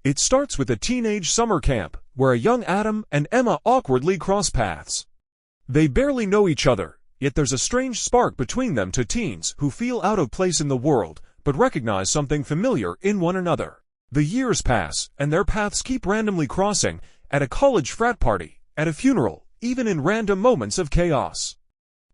It starts with a teenage summer camp, where a young Adam and Emma awkwardly cross paths. They barely know each other, yet there's a strange spark between them to teens who feel out of place in the world, but recognize something familiar in one another. The years pass, and their paths keep randomly crossing, at a college frat party, at a funeral, even in random moments of chaos.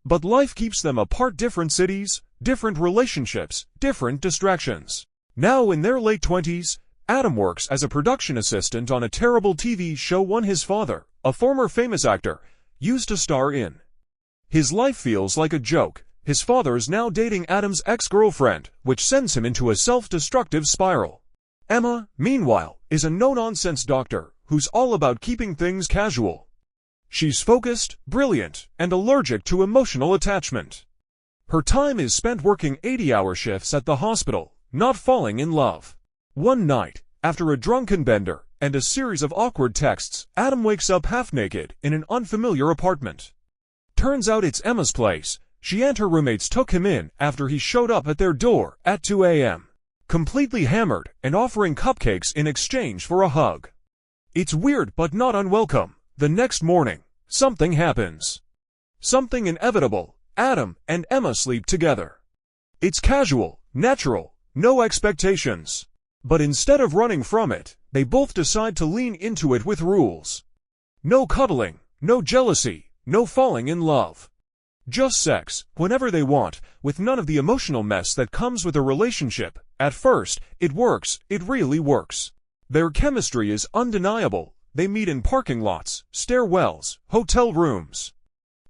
But life keeps them apart. Different cities, different relationships, different distractions. Now in their late 20s, Adam works as a production assistant on a terrible TV show one his father, a former famous actor, used to star in. His life feels like a joke. His father's now dating Adam's ex-girlfriend, which sends him into a self-destructive spiral. Emma, meanwhile, is a no-nonsense doctor who's all about keeping things casual. She's focused, brilliant, and allergic to emotional attachment. Her time is spent working 80-hour shifts at the hospital, not falling in love. One night, after a drunken bender and a series of awkward texts, Adam wakes up half-naked in an unfamiliar apartment. Turns out it's Emma's place. She and her roommates took him in after he showed up at their door at 2 a.m. completely hammered and offering cupcakes in exchange for a hug. It's weird but not unwelcome. The next morning, something happens. Something inevitable. Adam and Emma sleep together. It's casual, natural, no expectations. But instead of running from it, they both decide to lean into it with rules. No cuddling, no jealousy, no falling in love. Just sex, whenever they want, with none of the emotional mess that comes with a relationship. At first, it works, it really works. Their chemistry is undeniable. They meet in parking lots, stairwells, hotel rooms.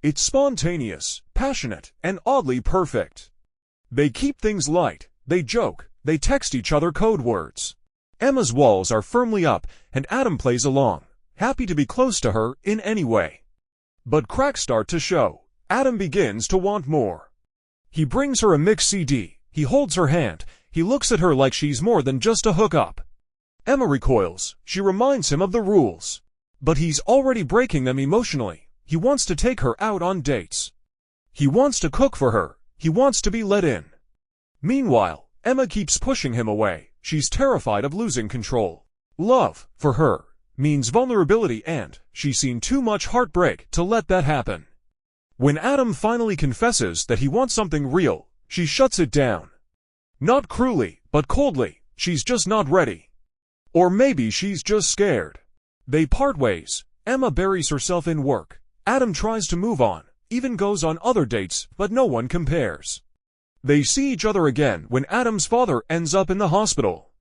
It's spontaneous, passionate, and oddly perfect. They keep things light, they joke, they text each other code words. Emma's walls are firmly up, and Adam plays along, happy to be close to her in any way. But cracks start to show. Adam begins to want more. He brings her a mix CD, he holds her hand, he looks at her like she's more than just a hookup. Emma recoils, she reminds him of the rules. But he's already breaking them emotionally. He wants to take her out on dates. He wants to cook for her, he wants to be let in. Meanwhile, Emma keeps pushing him away. She's terrified of losing control. Love, for her, means vulnerability, and she's seen too much heartbreak to let that happen. When Adam finally confesses that he wants something real, she shuts it down. Not cruelly, but coldly. She's just not ready. Or maybe she's just scared. They part ways. Emma buries herself in work. Adam tries to move on, even goes on other dates, but no one compares. They see each other again when Adam's father ends up in the hospital.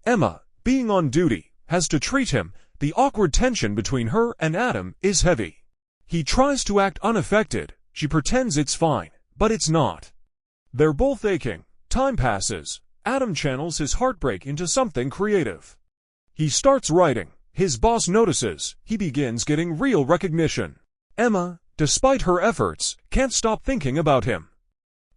Emma, being on duty, has to treat him. The awkward tension between her and Adam is heavy. He tries to act unaffected. She pretends it's fine, but it's not. They're both aching. Time passes. Adam channels his heartbreak into something creative. He starts writing. His boss notices. He begins getting real recognition. Emma, despite her efforts, can't stop thinking about him.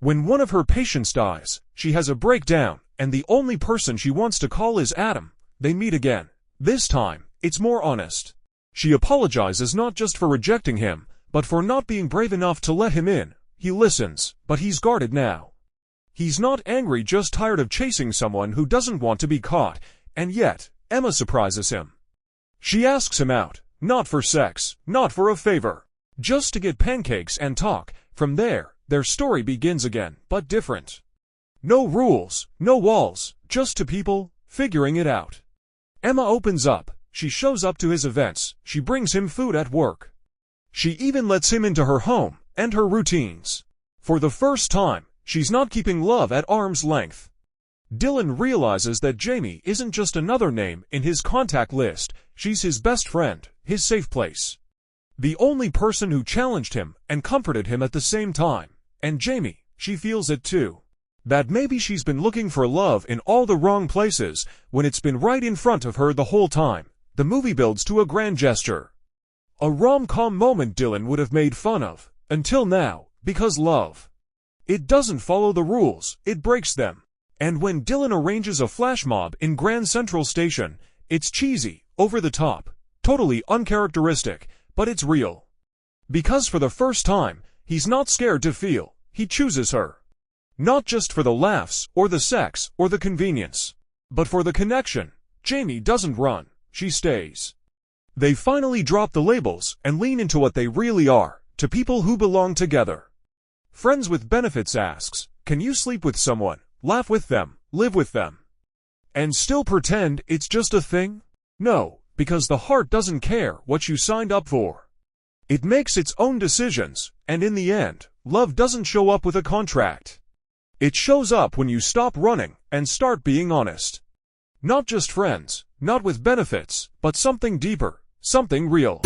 When one of her patients dies, she has a breakdown, and the only person she wants to call is Adam. They meet again. This time, it's more honest. She apologizes not just for rejecting him, but for not being brave enough to let him in. He listens, but he's guarded now. He's not angry, just tired of chasing someone who doesn't want to be caught, and yet, Emma surprises him. She asks him out, not for sex, not for a favor, just to get pancakes and talk. From there, their story begins again, but different. No rules, no walls, just two people, figuring it out. Emma opens up. She shows up to his events. She brings him food at work. She even lets him into her home and her routines. For the first time, she's not keeping love at arm's length. Dylan realizes that Jamie isn't just another name in his contact list. She's his best friend, his safe place. The only person who challenged him and comforted him at the same time. And Jamie, she feels it too. That maybe she's been looking for love in all the wrong places when it's been right in front of her the whole time. The movie builds to a grand gesture. A rom-com moment Dylan would have made fun of, until now, because love. It doesn't follow the rules, it breaks them. And when Dylan arranges a flash mob in Grand Central Station, it's cheesy, over the top, totally uncharacteristic, but it's real. Because for the first time, he's not scared to feel, he chooses her. Not just for the laughs, or the sex, or the convenience, but for the connection. Jamie doesn't run, she stays. They finally drop the labels and lean into what they really are, to people who belong together. Friends with Benefits asks, can you sleep with someone, laugh with them, live with them, and still pretend it's just a thing? No, because the heart doesn't care what you signed up for. It makes its own decisions, and in the end, love doesn't show up with a contract. It shows up when you stop running and start being honest. Not just friends, not with benefits, but something deeper, something real.